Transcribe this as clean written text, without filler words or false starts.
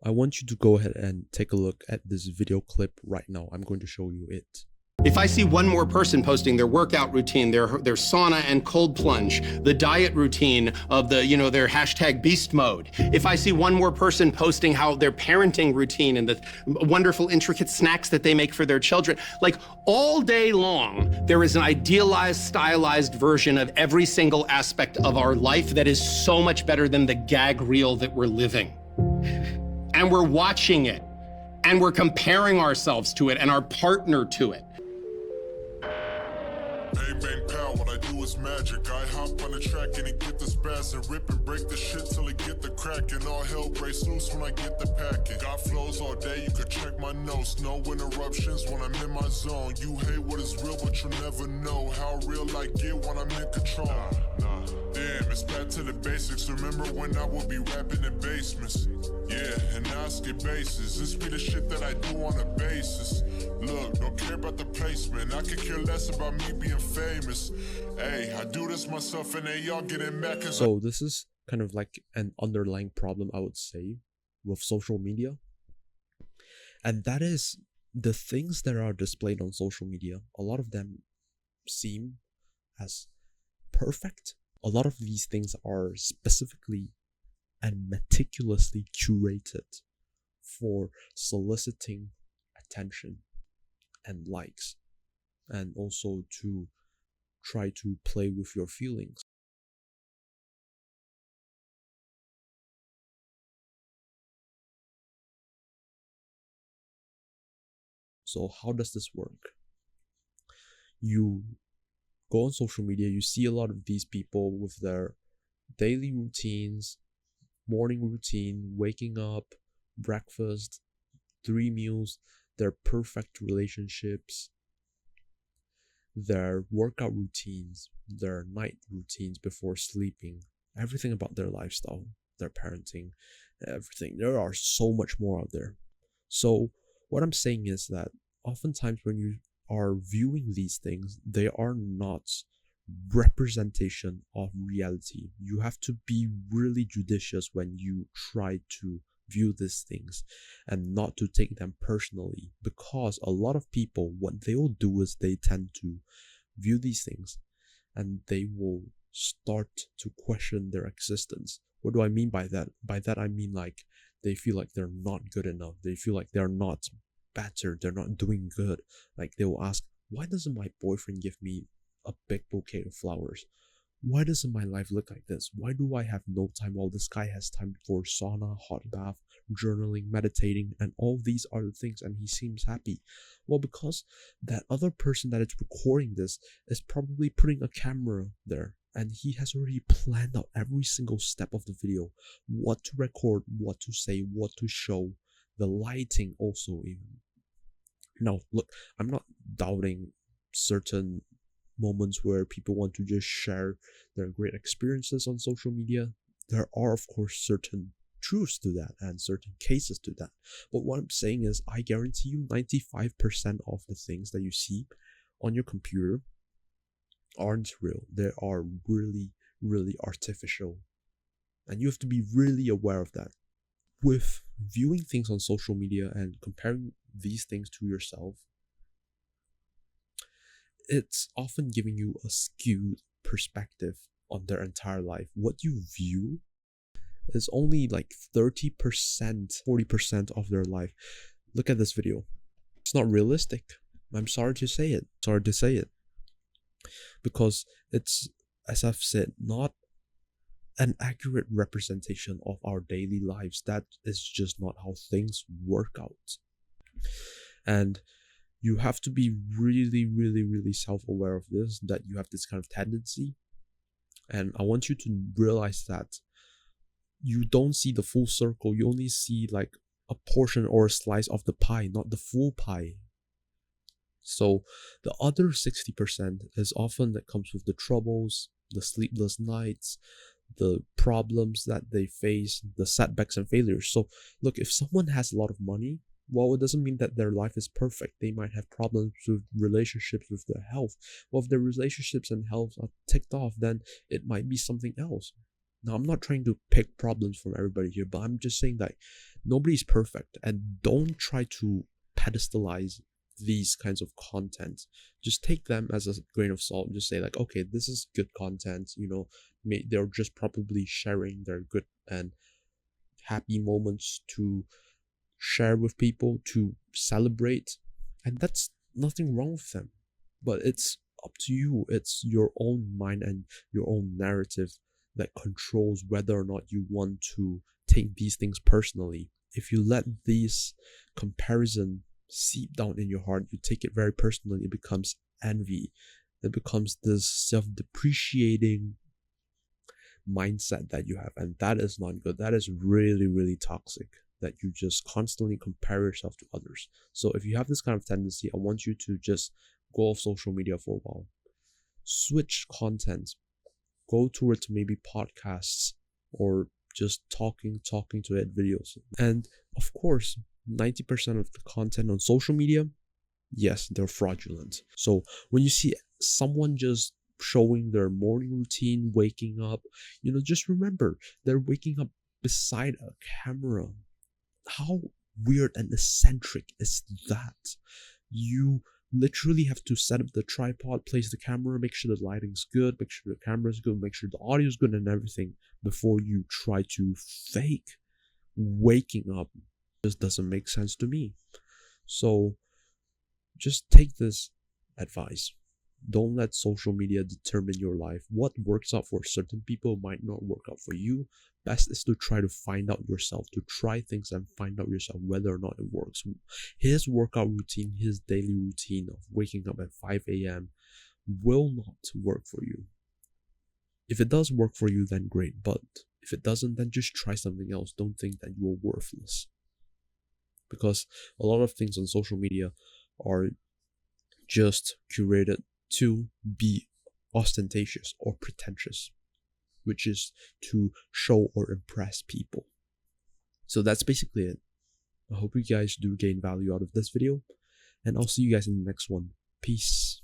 I want you to go ahead and take a look at this video clip right now. I'm going to show you it. If I see one more person posting their workout routine, their sauna and cold plunge, the diet routine of their hashtag beast mode, if I see one more person posting how their parenting routine and the wonderful intricate snacks that they make for their children, like all day long, there is an idealized, stylized version of every single aspect of our life that is so much better than the gag reel that we're living. And we're watching it, and we're comparing ourselves to it and our partner to it. Bang, bang, pow, what I do is magic. I hop on the track and it get the spaz and rip and break the shit till it get the crack. And all hell breaks loose when I get the packet. Got flows all day, you could check my notes. No interruptions when I'm in my zone. You hate what is real, but you never know how real I get when I'm in control. Damn, it's back to the basics. Remember when I would be rapping in basements? Yeah, and now I skip bases. This be the shit that I do on a basis. Look, don't care about the placement. I could care less about me being famous. Hey, I do this myself and they all getting mad cause So this is kind of like an underlying problem, I would say, with social media. And that is the things that are displayed on social media. A lot of them seem as perfect. A lot of these things are specifically and meticulously curated for soliciting attention and likes, and also to try to play with your feelings. So how does this work? You go on social media, you see a lot of these people with their daily routines, morning routine, waking up, breakfast, 3 meals, their perfect relationships, their workout routines, their night routines before sleeping, everything about their lifestyle, their parenting, everything. There are so much more out there. So what I'm saying is that oftentimes when you are viewing these things, they are not representation of reality. You have to be really judicious when you try to view these things and not to take them personally, because a lot of people, what they will do is they tend to view these things and they will start to question their existence. What do I mean by that? By that I mean like they feel like they're not good enough. They feel like they're not better. They're not doing good. Like they will ask, why doesn't my boyfriend give me a big bouquet of flowers? Why doesn't my life look like this? Why do I have no time while this guy has time for sauna, hot bath, journaling, meditating, and all these other things, and he seems happy? Well, because that other person that is recording this is probably putting a camera there, and he has already planned out every single step of the video, what to record, what to say, what to show, the lighting also even. Now, look, I'm not doubting certain moments where people want to just share their great experiences on social media. There are, of course, certain truths to that and certain cases to that. But what I'm saying is, I guarantee you 95% of the things that you see on your computer aren't real. They are really, really artificial. And you have to be really aware of that. With viewing things on social media and comparing these things to yourself, it's often giving you a skewed perspective on their entire life. What you view is only like 30%, 40% of their life. Look at this video. It's not realistic. I'm sorry to say it. Because it's, as I've said, not an accurate representation of our daily lives. That is just not how things work out. And you have to be really, really, really self-aware of this, that you have this kind of tendency. And I want you to realize that you don't see the full circle. You only see like a portion or a slice of the pie, not the full pie. So the other 60% is often that comes with the troubles, the sleepless nights, the problems that they face, the setbacks and failures. So look, if someone has a lot of money, well, it doesn't mean that their life is perfect. They might have problems with relationships, with their health. Well, if their relationships and health are ticked off, then it might be something else. Now, I'm not trying to pick problems from everybody here, but I'm just saying that Nobody's perfect, and don't try to pedestalize these kinds of content. Just take them as a grain of salt. Just say like, okay, this is good content, you know, they're just probably sharing their good and happy moments to share with people, to celebrate, and that's nothing wrong with them. But it's up to you. It's your own mind and your own narrative that controls whether or not you want to take these things personally. If you let these comparison seep down in your heart, you take it very personally, it becomes envy. It becomes this self-depreciating mindset that you have, and that is not good. That is really, really toxic, that you just constantly compare yourself to others. So if you have this kind of tendency, I want you to just go off social media for a while. Switch content. Go towards maybe podcasts or just talking to it videos. And of course, 90% of the content on social media, yes, they're fraudulent. So when you see someone just showing their morning routine, waking up, you know, just remember they're waking up beside a camera. How weird and eccentric is that? You literally have to set up the tripod, place the camera, make sure the lighting's good, make sure the camera's good, make sure the audio's good and everything before you try to fake waking up. This doesn't make sense to me. So just take this advice. Don't let social media determine your life. What works out for certain people might not work out for you. Best is to try to find out yourself, to try things and find out yourself whether or not it works. His workout routine, his daily routine of waking up at 5 a.m. will not work for you. If it does work for you, then great. But if it doesn't, then just try something else. Don't think that you are worthless. Because a lot of things on social media are just curated to be ostentatious or pretentious, which is to show or impress people. So that's basically it. I hope you guys do gain value out of this video, and I'll see you guys in the next one. Peace.